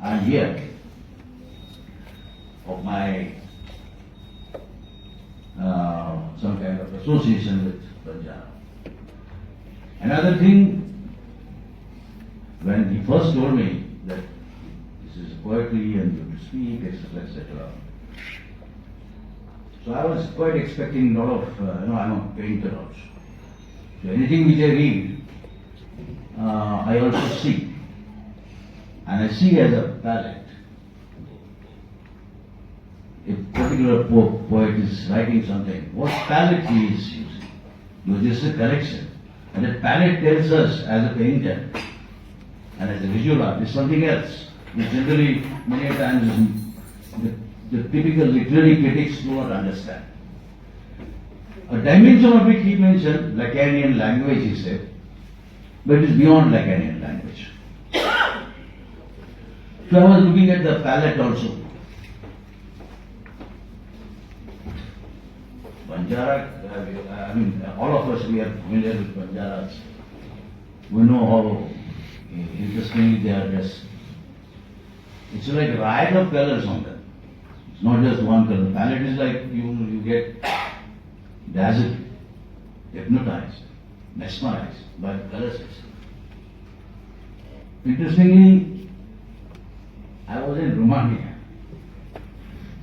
I'm here of my some kind of association with Banjara. Another thing, when he first told me that this is poetry and you have to speak, etc., etc. So I was quite expecting a lot of, I'm a painter also. So anything which I read, I also see. And I see as a palette. If a particular poet is writing something, what palette he is using? Because this is a collection. And that palette tells us as a painter and as a visual artist something else, which generally many times the typical literary critics do not understand. A dimension of it he mentioned, Lacanian language, he said, but it is beyond Lacanian language. So I was looking at the palette also. Banjara, all of us, we are familiar with Banjaras. We know how interestingly they are dressed. It's like a riot of colors on them. It's not just one color. The palette is like you get dazzled, hypnotized, mesmerized by the colors. Interestingly, I was in Romania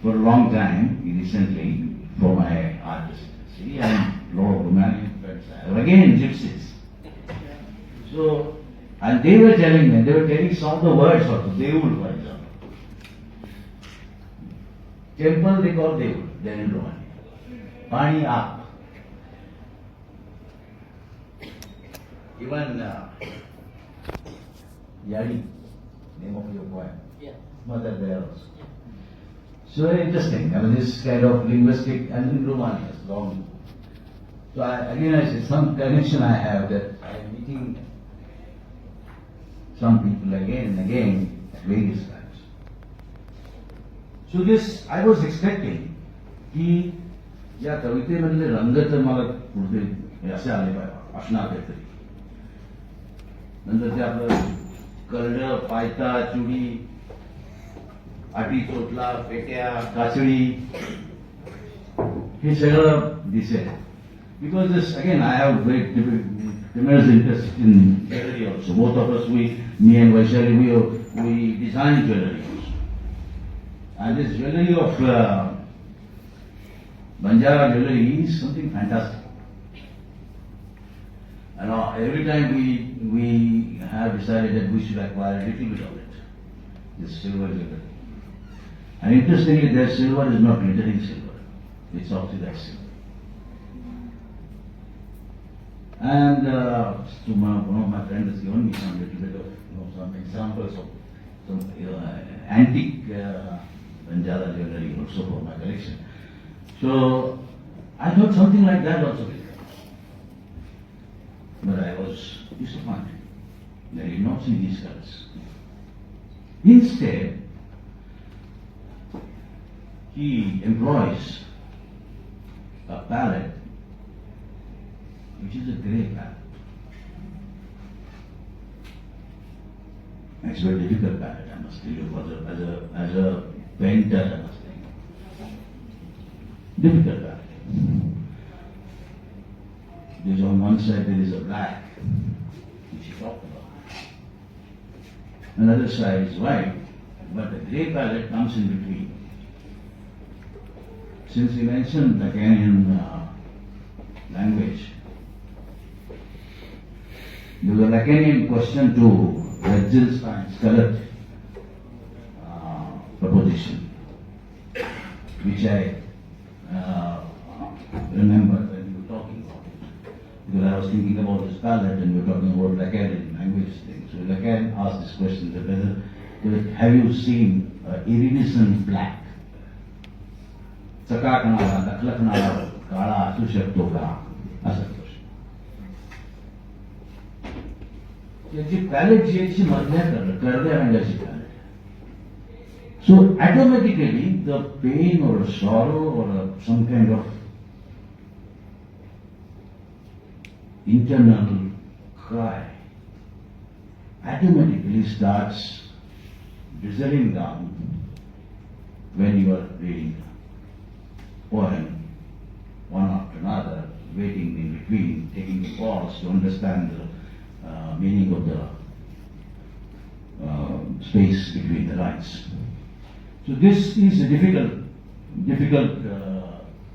for a long time, recently, for my art residency, and a lot of Romanian friends. Again, gypsies. So, and they were telling me, they were telling some of the words of the Deul, for example. Temple they call Deul, there in Romania. Pani up. Even Yadi, name of your poem. Yeah. Mother there also. So very interesting. This kind of linguistic and in Romania, long. So I see some connection I have that I am meeting some people again and again at various times. So this I was expecting की या कवितेमधले रंग तर मला पुढे असे आले पाहिजे असणार काहीतरी. नंतर ते आपलं करडं, पायता, चुडी, आटी चोटला, पेट्या, काचळी हे सगळं दिसेल. Because this, again, I have very tremendous interest in jewelry also. Both of us, me and Vaishali, we design jewelry also. And this jewelry of Banjara jewelry is something fantastic. And every time we have decided that we should acquire a little bit of it, this silver jewelry. And interestingly, their silver is not glittering silver; it's oxidized silver. And one of my friends has given me some little bit of some examples of some antique Banjara jewelry also for my collection. So I thought something like that also will come. But I was disappointed. I did not see these colors. Instead, he employs a palette which is a grey palette. It's a very difficult palette, I must tell you, as a painter, I must tell you. Difficult palette. There's on one side there is a black, which he talked about. Another side is white, but the grey palette comes in between. Since he mentioned the Lacanian language, there was a Lacanian question to Wittgenstein's colored proposition, which I remember when you were talking about it. Because I was thinking about this palette and you were talking about Lacanian language thing. So Lacan asked this question that whether have you seen iridescent black? चकाकणारा, लखलखणारा काळा असू शकतो का? असा प्रश्न. त्याची palette जी आहे ती मधल्या करड्या रंगाची palette. So automatically the pain or sorrow or some kind of internal cry automatically starts drizzling down when you are reading poem, one after another, waiting in between, taking the pause to understand the meaning of the space between the lines. So this is a difficult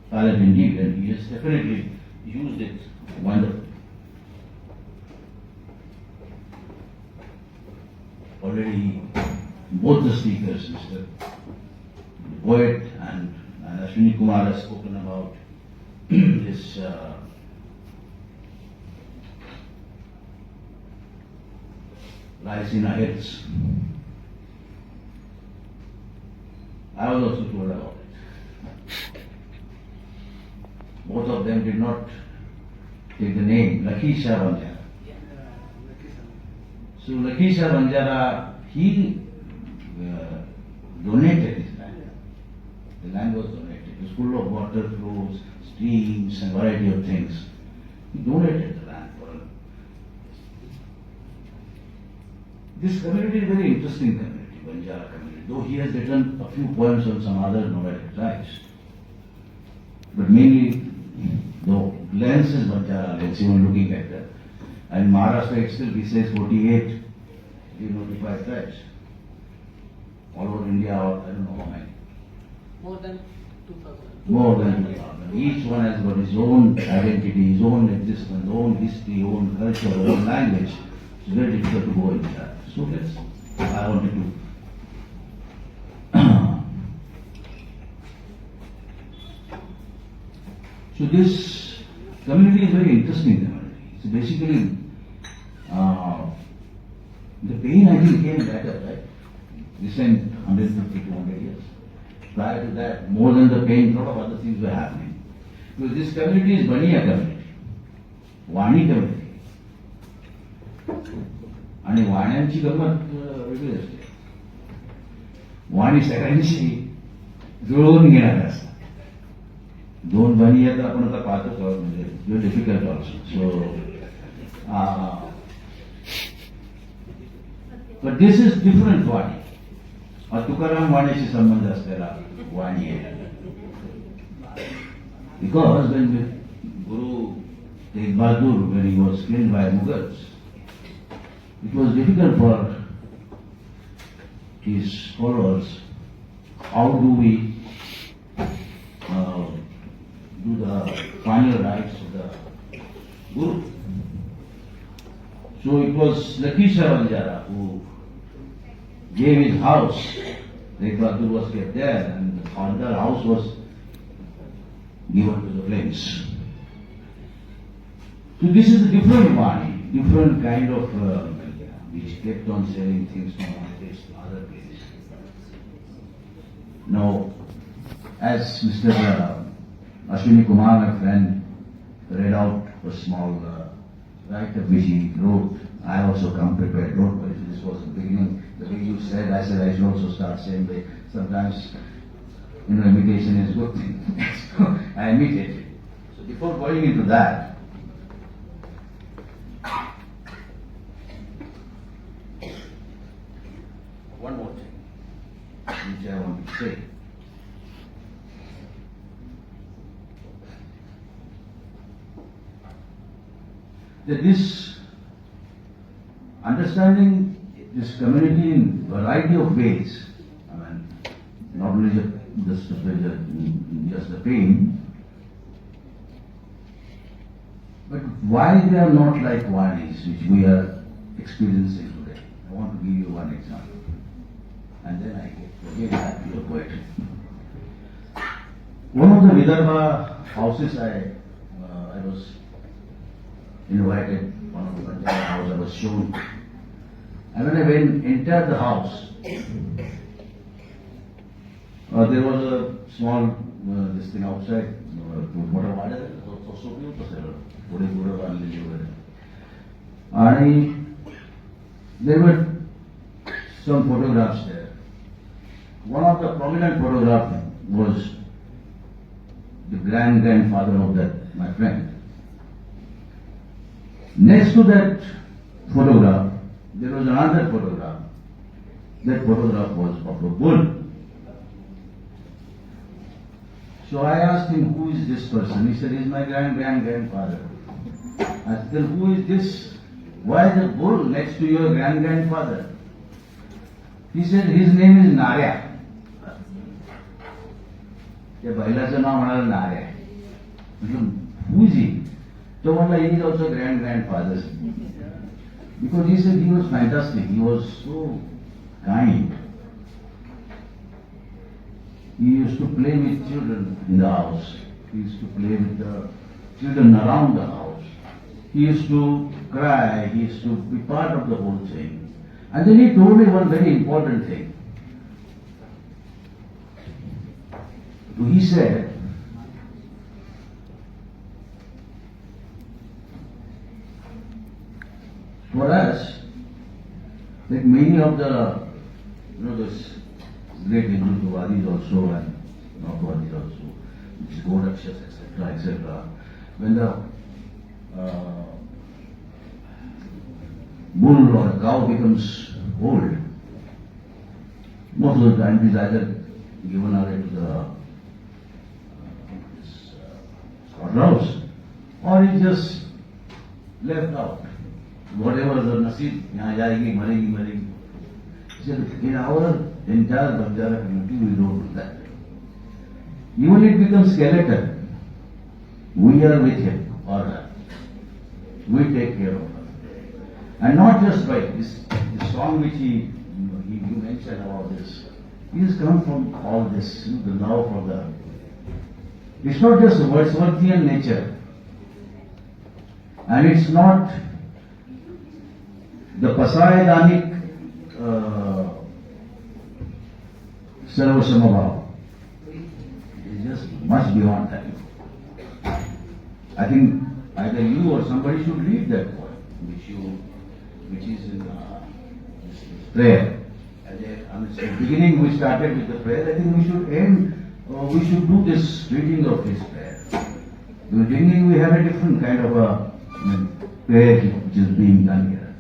palette indeed, and he has definitely used it wonderfully. Already both the speakers, Mr. Poet and Ashwini Kumar, has spoken about this rise in our heads. I was also told about it. Both of them did not take the name Lakisha Banjara. So Lakisha Banjara, he donated his land. The land was donated. It was full of water flows, streams and variety of things. He donated the land for him. This community is a very interesting community, Banjara community, though he has written a few poems on some other nomadic tribes. But mainly, the lens is Banjara lens, even looking at that. And Maharashtra itself, he says 48 notified tribes. All over India, I don't know how many. More than 2,000. More than 2,000. Each one has got his own identity, his own existence, own history, own culture, own language. It's very difficult to go into that. So I wanted to so this community is very interesting community. So basically, the pain I think came later, right? Recent 150 to 200 years. Prior to that, more than the pain, a lot of other things were happening. Because this community is Baniya community, Wani community. आणि वाण्यांची गंमत वेगळी असते. वाणी सगळ्यांशी जुळवून घेणाऱ्या असतात. दोन बनी आहेत आपण आता पाहतो म्हणजे difficult also. So but this is different वाणी. तुकाराम वाणीशी संबंध असलेला वाणी आहे. Because when Guru Tegh Bahadur when he was killed by Mughals, it was difficult for his followers. How do we do the final rites of the Guru? So it was Lakisha Banjara who gave his house. Teg Bahadur was kept there, and the entire house was given to the flames. So this is a different Vani, different kind of which kept on selling things from one place to other place. Now, as Mr. Ashwini Kumar, my friend, read out a small write-up which he wrote, I also come prepared. Don't worry, this was the beginning. The way you said, I said I should also start saying that sometimes, imitation is a good thing. So I imitated. So before going into that, one more thing which I want to say. That this understanding this community in variety of ways, I mean, not only just the pain, but why they are not like Vanis which we are experiencing today. I want to give you one example. And then I get back to your poetry. One of the Vidarbha houses I was invited, one of the Banjara house I was shown. And when I entered the house, there was a small this thing outside. And there were some photographs there. One of the prominent photographs was the grandfather of that my friend. Next to that photograph, there was another photograph That photograph was of a bull. So I asked him, who is this person? He said, he's my grandfather. I said, then who is this? Why the bull next to your grandfather? He said, his name is Narya. त्या बैलाचं नाव म्हणाल नार्या. Who is he? तो म्हटला he is also grandfather. Because he said he was fantastic. He was so kind. He used to play with children in the house. He used to play with the children around the house. He used to cry. He used to be part of the whole thing. And then he told me one very important thing. He said, for us, like many of the, this great Hindutvaadis also and Nauvadis also, which is Godakshas, etc., etc., when the bull or cow becomes old, most of the time it is either given away to the slaughterhouse or it just left out. Whatever the nasib, yahan jayegi, maregi. He said, in our entire Banjara community, we don't do that. Even it becomes skeleton, we are with him or her. We take care of her. And not just by this song which he mentioned about this. He has come from all this, the love for the. It's not just Wordsworthian nature. And it's not the Pasaidanic Sarvasamabhava. It is just much beyond that. I think either you or somebody should read that poem, which is in this prayer. At the beginning we started with the prayer. I think we should we should do this reading of his prayer. In the beginning we have a different kind of a prayer which is being done here.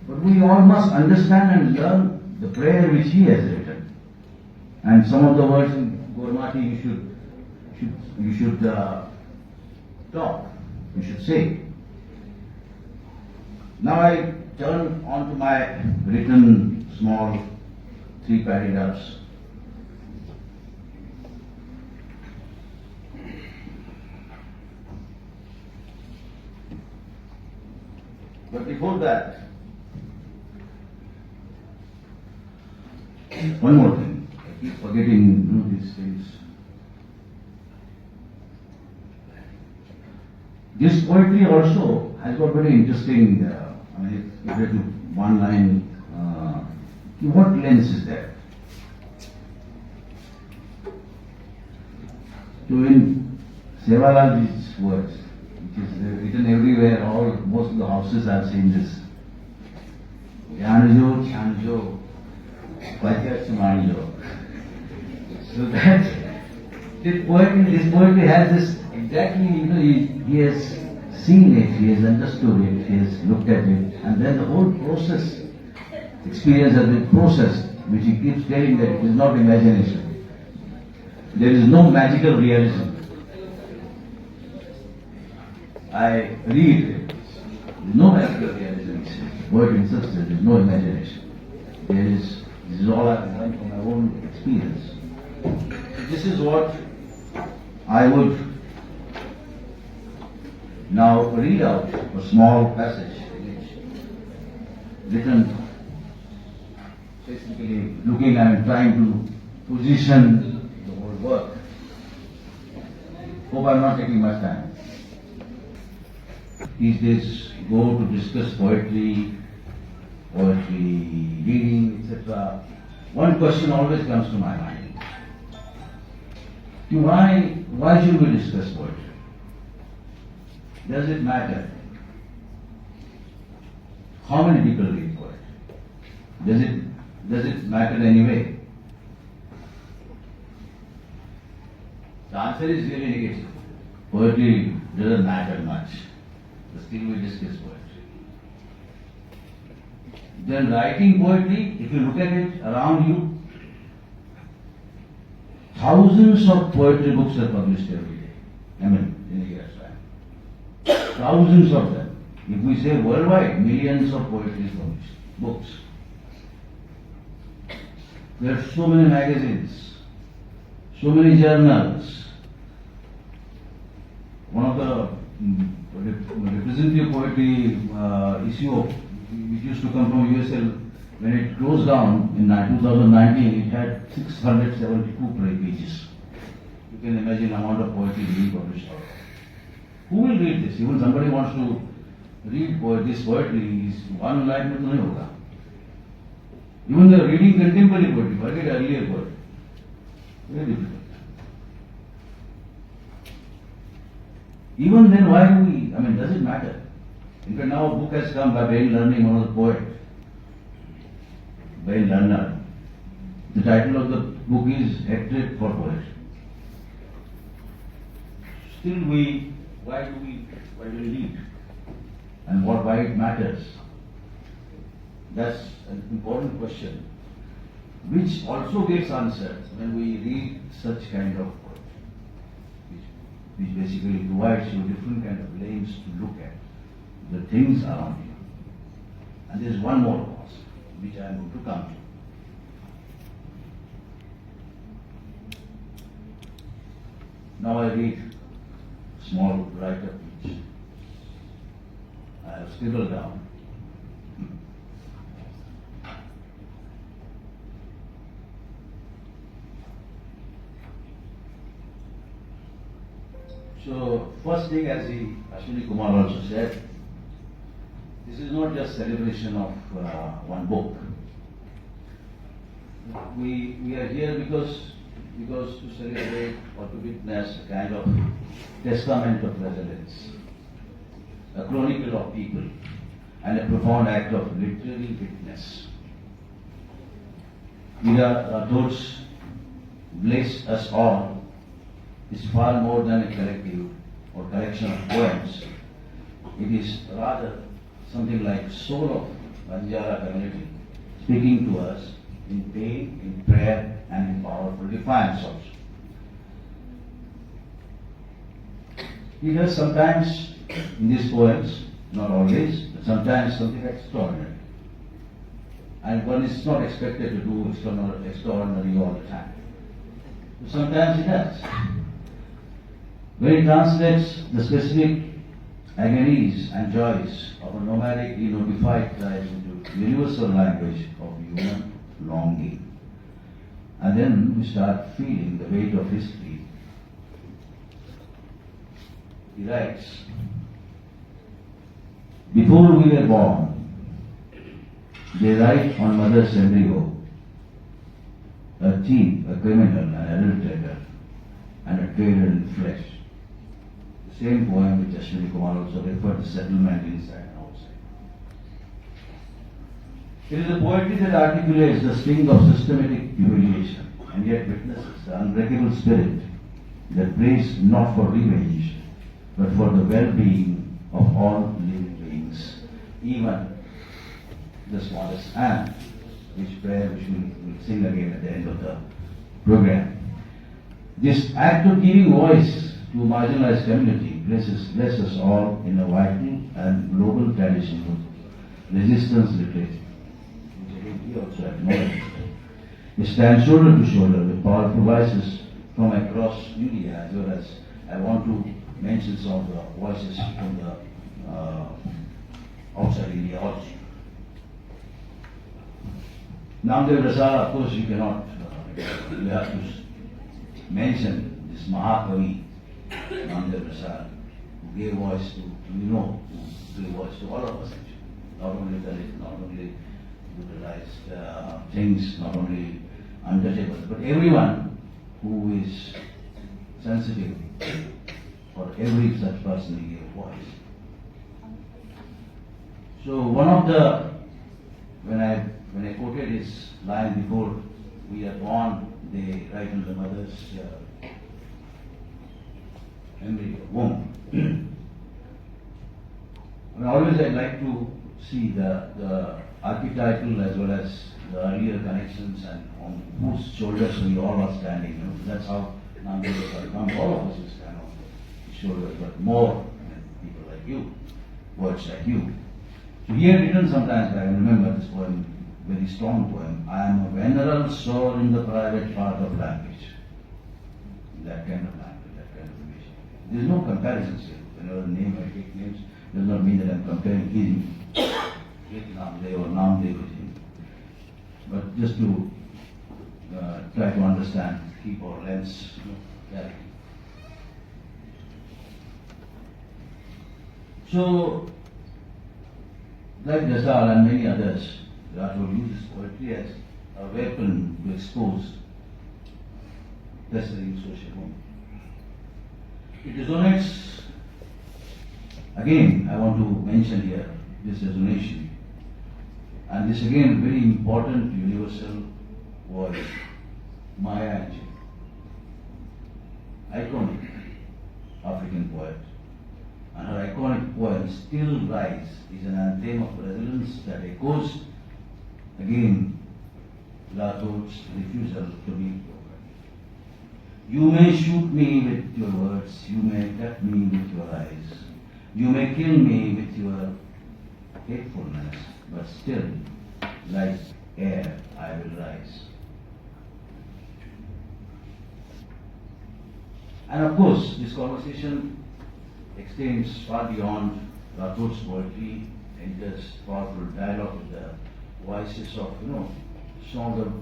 But we all must understand and learn the prayer which he has written. And some of the words in Gormati you should talk, you should say. Now I turn on to my written small 3 paragraphs. But before that, one more thing. I keep forgetting these things. This poetry also has got very interesting, if you do one line, what lens is there? So in Sevalalji's words, which is written everywhere, most of the houses have seen this. Janajo, Chanjo, Patyachmanjo. So that this poetry has this exactly, he has seen it, he has understood it, he has looked at it, and then the whole process, experience has been processed, which he keeps telling that it is not imagination. There is no magical realism. I read, there is no magical realism. Word insists there is no imagination. This is all I have learned from my own experience. This is what I would now read out a small passage written basically looking and trying to position the whole work. Hope I'm not taking much time. These days go to discuss poetry reading, etc. One question always comes to my mind. Why should we discuss poetry? Does it matter? How many people read poetry? Does it matter anyway? The answer is really negative. Poetry doesn't matter much. But still we discuss poetry. Then writing poetry, if you look at it around you, thousands of poetry books are published every day. I mean, in a year's time. Thousands of them. If we say worldwide, millions of poetry published, books. There are so many magazines, so many journals. One of the representative poetry issue which used to come from USL, when it closed down in 2019, it had 672 pages. You can imagine the amount of poetry being published. Who will read this? Even somebody wants to read this poetry, is one line mein to nahi hoga. Even the reading contemporary poetry, forget earlier poetry. Very difficult. Even then, why do we, I mean, does it matter? In fact, now a book has come by Bain Learning, one of the poets, Bain Lerner. The title of the book is Hatred for Poetry. Still why do we read? And why it matters? That's an important question, which also gets answered when we read such kind of poetry, which basically provides you different kind of lens to look at the things around you. And there is one more cause, which I am going to come to. Now I read small write-up which I have scribbled down. So, first thing, as Ashwini Kumar also said, this is not just celebration of one book. We are here because to celebrate or to witness a kind of testament of resilience, a chronicle of people, and a profound act of literary witness. Veera Rathods bless us all is far more than a collective or collection of poems. It is rather something like soul of Banjara community speaking to us in pain, in prayer, and in powerful defiance also. It has sometimes in these poems, not always, but sometimes something extraordinary. And one is not expected to do extraordinary all the time. But sometimes it does. When it translates the specific agonies and joys of a nomadic, notified tribe into universal language of human longing. And then we start feeling the weight of history. He writes, before we were born, they write on mother's embryo, a thief, a criminal, an adulterator, and a trader in flesh. The same poem which Ashwini Kumar also referred to settlement inside and outside. It is a poetry that articulates the sting of systematic humiliation and yet witnesses the unbreakable spirit that prays not for revenge but for the well-being of all living beings, even the smallest ant, which prayer which we will sing again at the end of the program. This act of giving voice to a marginalized community bless us all in a vital and global tradition of resistance literature, which again he also acknowledged. It stands shoulder to shoulder with powerful voices from across India, as well as I want to mention some of the voices from the outside India also. Namdev Rasar, of course, you cannot, you have to mention this Mahakavi, Namdev Rasar, who gave voice to, who gave voice to all of us actually. Not only Dalit, not only brutalized things, not only untouchables, but everyone who is sensitive, for every such person he gave voice. So one of the, when I quoted his line before we are born, they write in the mother's embryo, womb. I mean, always I like to see the archetypal as well as the earlier connections and on whose shoulders we all are standing. You know? That's how Namdev has come. All of us will stand on his shoulders, but more people like you, words like you. So he had written sometimes back, I remember this poem, very strong poem. I am a venerable soul in the private part of language. That kind of language, that kind of image. There is no comparisons here. Whenever I take names, does not mean that I am comparing him with Namdev or Namdev with him. But just to try to understand, keep our lens careful. So, like Ghazal and many others, Rathod uses poetry as a weapon to expose pestering social home. It resonates, again, I want to mention here this resonation, and this again very important universal voice, Maya Angelou, iconic African poet. And her iconic poem, Still Rise, is an anthem of resilience that echoes again Rathod's refusal to be broken. You may shoot me with your words, you may cut me with your eyes, you may kill me with your hatefulness, but still, like air, I will rise. And of course, this conversation extends far beyond Rathod's poetry, enters powerful dialogue with the voices of, some of the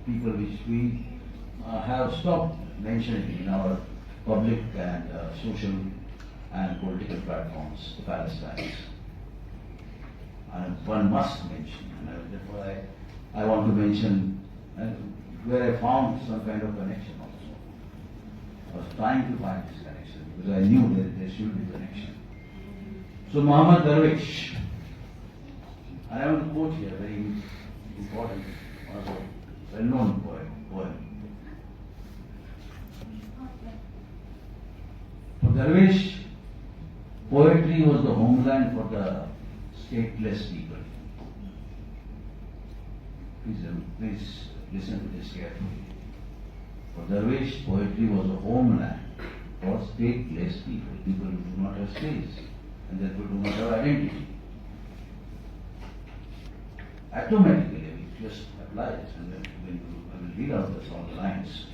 people which we have stopped mentioning in our public and social and political platforms, the Palestinians. And one must mention, and therefore I want to mention where I found some kind of connection also. I was trying to find this connection because I knew that there should be connection. So Muhammad Darwish, I want to quote here a very important, also well-known poem. For Darwish, poetry was the homeland for the stateless people. Please listen to this carefully. For Darwish, poetry was a homeland for stateless people, people who do not have states and therefore do not have identity. Automatically, it just applies, and when I will read out this on the lines.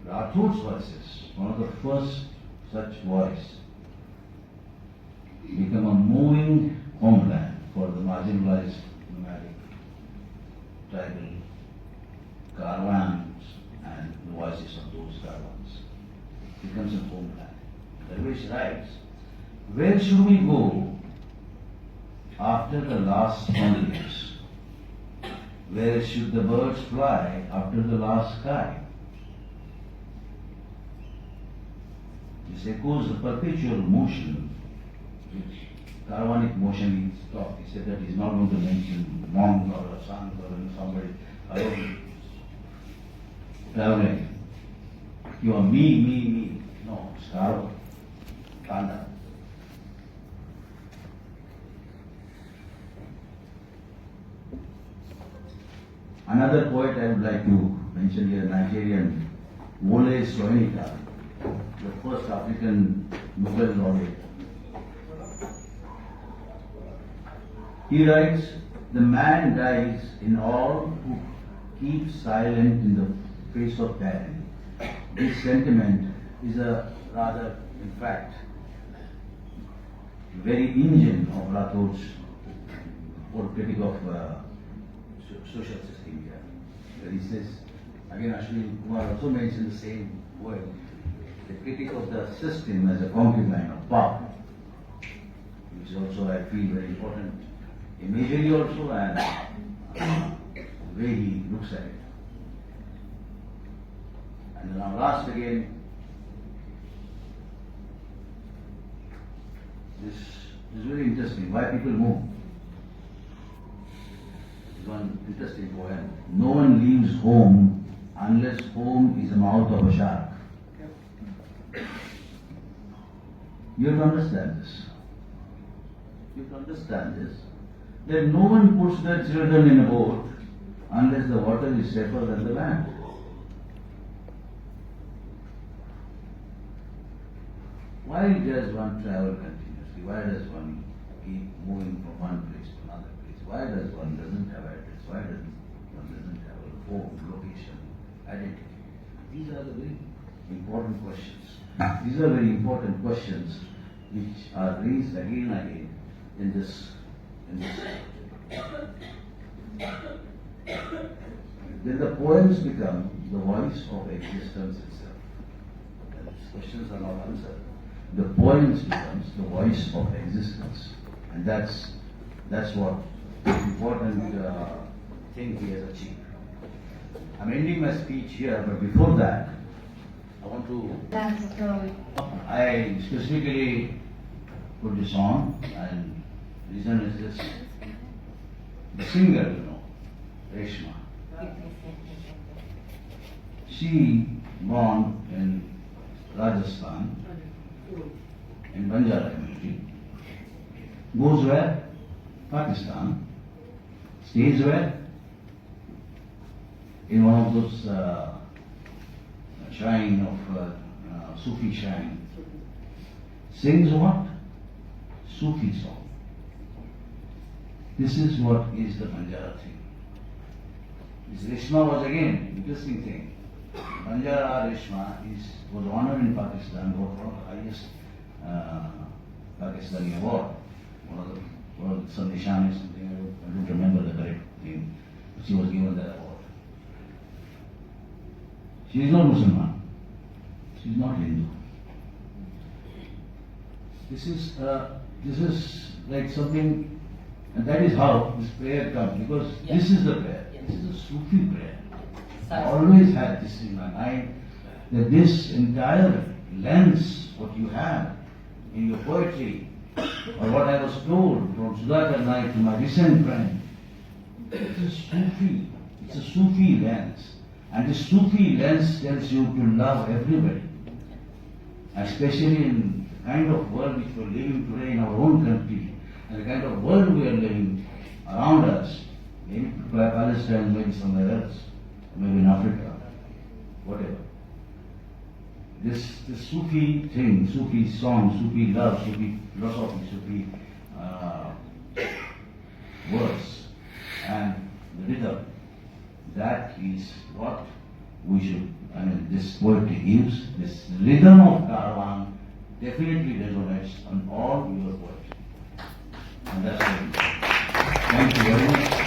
Rathod's voices, one of the first such voice, become a moving homeland for the marginalized nomadic tribal caravans and the voices of those caravans. It becomes a homeland. Darwish writes, where should we go after the last holidays? Where should the birds fly after the last sky? This echoes the perpetual motion, which caravanic motion is taught. He said that he's not going to mention monk or a son or somebody alone traveling. You are me. No, Scarva, Kanda. Another poet I would like to mention here, Nigerian Wole Soyinka, the first African Nobel laureate. He writes, the man dies in all who keep silent in the face of tyranny. This sentiment is a rather, in fact, very engine of Rathod's critique of social system here. Where he says, again Ashwin Kumar also mentioned the same word, the critique of the system as a concubine of power, which is also I feel very important imagery also and the way he looks at it. And now last again, this is very interesting, why people move. This is one interesting poem. No one leaves home unless home is the mouth of a shark. You have to understand this. You have to understand this. that no one puts their children in a boat unless the water is safer than the land. Why does one travel continuously? Why does one keep moving from one place to another place? Why does one doesn't have address? Why does one doesn't have a home, location, identity? These are the very important questions. These are very important questions which are raised again and again in this. Then the poems become the voice of existence itself. And these questions are not answered. The poems becomes the voice of existence, and that's what important thing he has achieved. I'm ending my speech here, but before that, I want to. I specifically put this on, and the reason is this: the singer, Reshma. She born in Rajasthan, in Banjara community, goes where? Pakistan, stays where? In one of those shrine of Sufi shrine. Sings what? Sufi song. This is what is the Banjara thing. This Reshma was again interesting thing. Banjara Reshma was honored in Pakistan, got one of the highest Pakistani award. One of the Sanjeev something, I don't remember the correct name, but she was given that award. She is not Muslim. She is not Hindu. This is like something, and that is how this prayer comes, because this is the prayer. This is a Sufi prayer. I always had this in my mind, that this entire lens, what you have in your poetry, or what I was told from Sudhakar Naik to my recent friend, it's a Sufi lens. And the Sufi lens tells you to love everybody. Especially in the kind of world which we're living today in our own country, and the kind of world we are living around us, maybe Palestine, maybe somewhere else, maybe in Africa, whatever. This Sufi thing, Sufi song, Sufi love, Sufi philosophy, Sufi words, and the rhythm, that is what we should, this poetry gives. This rhythm of Caravan definitely resonates on all your poetry. And that's it. Thank you very much.